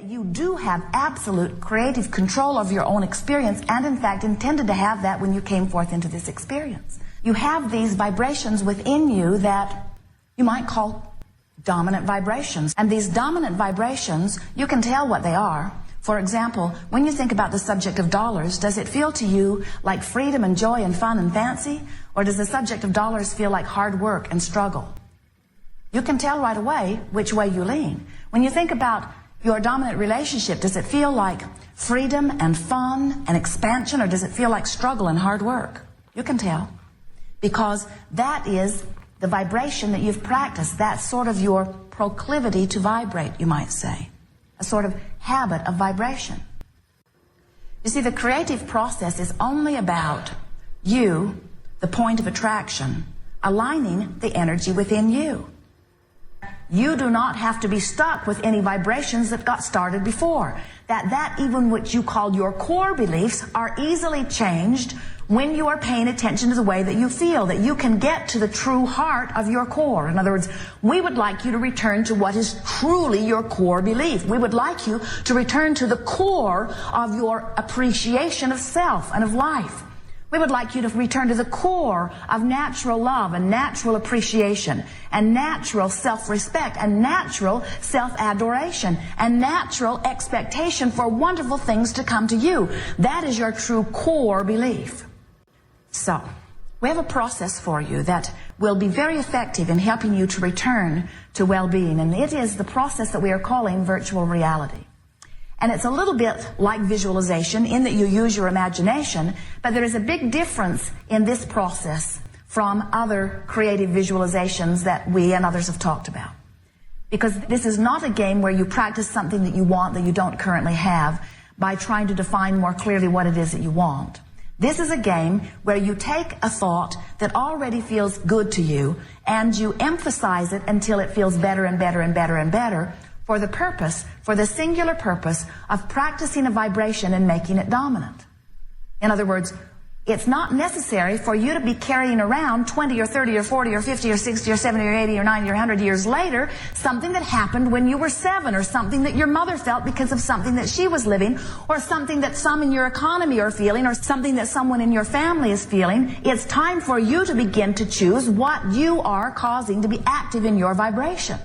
you do have absolute creative control of your own experience, and in fact intended to have that when you came forth into this experience. You have these vibrations within you that you might call dominant vibrations. And these dominant vibrations, you can tell what they are. For example, when you think about the subject of dollars, does it feel to you like freedom and joy and fun and fancy? Or does the subject of dollars feel like hard work and struggle? You can tell right away which way you lean. When you think about your dominant relationship, does it feel like freedom and fun and expansion, or does it feel like struggle and hard work? You can tell. Because that is the vibration that you've practiced. That's sort of your proclivity to vibrate, you might say. A sort of habit of vibration. You see, the creative process is only about you, the point of attraction, aligning the energy within you. You do not have to be stuck with any vibrations that got started before. That even what you call your core beliefs are easily changed when you are paying attention to the way that you feel, that you can get to the true heart of your core. In other words, we would like you to return to what is truly your core belief. We would like you to return to the core of your appreciation of self and of life. We would like you to return to the core of natural love and natural appreciation and natural self-respect and natural self-adoration and natural expectation for wonderful things to come to you. That is your true core belief. So, we have a process for you that will be very effective in helping you to return to well-being, and it is the process that we are calling virtual reality. And it's a little bit like visualization in that you use your imagination, but there is a big difference in this process from other creative visualizations that we and others have talked about. Because this is not a game where you practice something that you want that you don't currently have by trying to define more clearly what it is that you want. This is a game where you take a thought that already feels good to you and you emphasize it until it feels better and better and better and better, for the singular purpose of practicing a vibration and making it dominant. In other words, it's not necessary for you to be carrying around 20 or 30 or 40 or 50 or 60 or 70 or 80 or 90 or 100 years later something that happened when you were 7, or something that your mother felt because of something that she was living, or something that some in your economy are feeling, or something that someone in your family is feeling. It's time for you to begin to choose what you are causing to be active in your vibration.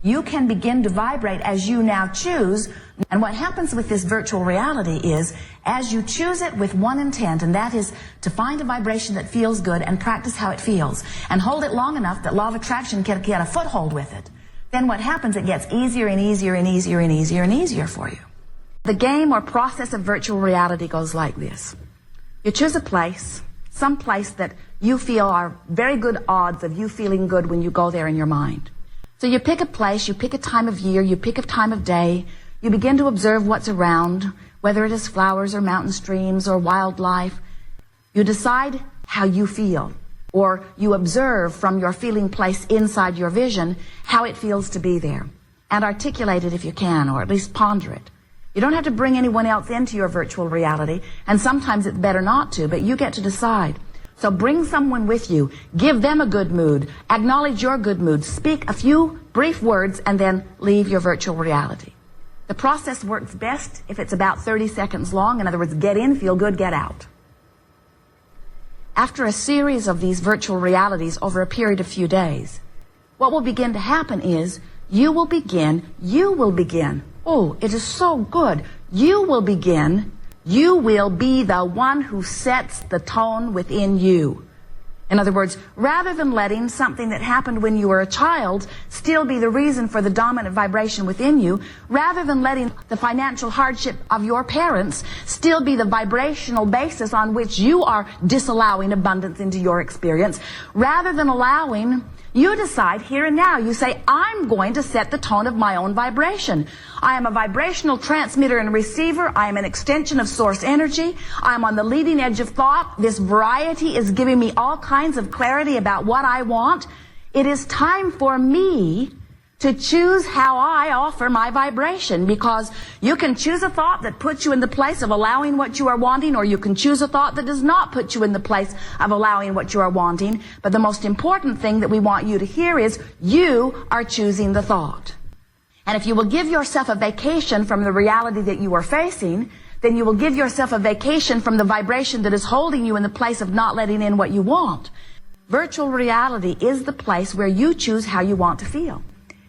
You can begin to vibrate as you now choose. And what happens with this virtual reality is, as you choose it with one intent, and that is to find a vibration that feels good and practice how it feels, and hold it long enough that law of attraction can get a foothold with it, then what happens, it gets easier and easier and easier and easier and easier for you. The game or process of virtual reality goes like this. You choose a place, some place that you feel are very good odds of you feeling good when you go there in your mind. So you pick a place, you pick a time of year, you pick a time of day, you begin to observe what's around, whether it is flowers or mountain streams or wildlife. You decide how you feel, or you observe from your feeling place inside your vision how it feels to be there, and articulate it if you can, or at least ponder it. You don't have to bring anyone else into your virtual reality, and sometimes it's better not to, but you get to decide. So bring someone with you, give them a good mood, acknowledge your good mood, speak a few brief words, and then leave your virtual reality. The process works best if it's about 30 seconds long. In other words, get in, feel good, get out. After a series of these virtual realities over a period of few days, what will begin to happen is you will begin, oh, it is so good, you will be the one who sets the tone within you. In other words, rather than letting something that happened when you were a child still be the reason for the dominant vibration within you, rather than letting the financial hardship of your parents still be the vibrational basis on which you are disallowing abundance into your experience, rather than allowing, you decide here and now, you say, I'm going to set the tone of my own vibration. I am a vibrational transmitter and receiver. I am an extension of source energy. I am on the leading edge of thought. This variety is giving me all kinds of clarity about what I want. It is time for me to choose how I offer my vibration, because you can choose a thought that puts you in the place of allowing what you are wanting, or you can choose a thought that does not put you in the place of allowing what you are wanting. But the most important thing that we want you to hear is you are choosing the thought. And if you will give yourself a vacation from the reality that you are facing, then you will give yourself a vacation from the vibration that is holding you in the place of not letting in what you want. Virtual reality is the place where you choose how you want to feel.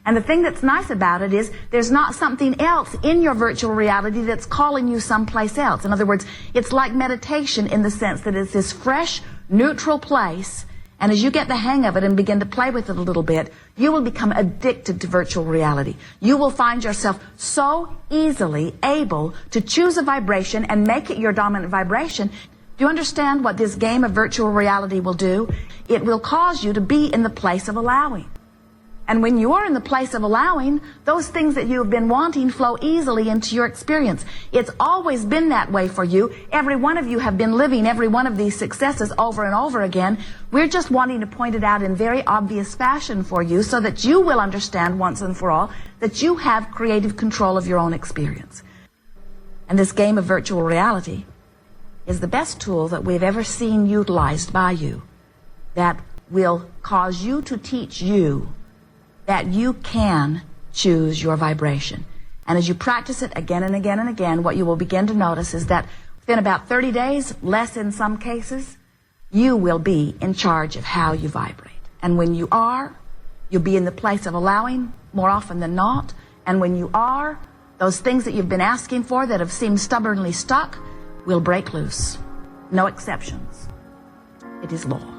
And the thing that's nice about it is there's not something else in your virtual reality that's calling you someplace else. In other words, it's like meditation in the sense that it's this fresh, neutral place. And as you get the hang of it and begin to play with it a little bit, you will become addicted to virtual reality. You will find yourself so easily able to choose a vibration and make it your dominant vibration. Do you understand what this game of virtual reality will do? It will cause you to be in the place of allowing. And when you are in the place of allowing, those things that you have been wanting flow easily into your experience. It's always been that way for you. Every one of you have been living every one of these successes over and over again. We're just wanting to point it out in very obvious fashion for you so that you will understand once and for all that you have creative control of your own experience. And this game of virtual reality is the best tool that we've ever seen utilized by you that will cause you to teach you that you can choose your vibration. And as you practice it again and again and again, what you will begin to notice is that within about 30 days, less in some cases, you will be in charge of how you vibrate. And when you are, you'll be in the place of allowing more often than not. And when you are, those things that you've been asking for that have seemed stubbornly stuck will break loose. No exceptions. It is law.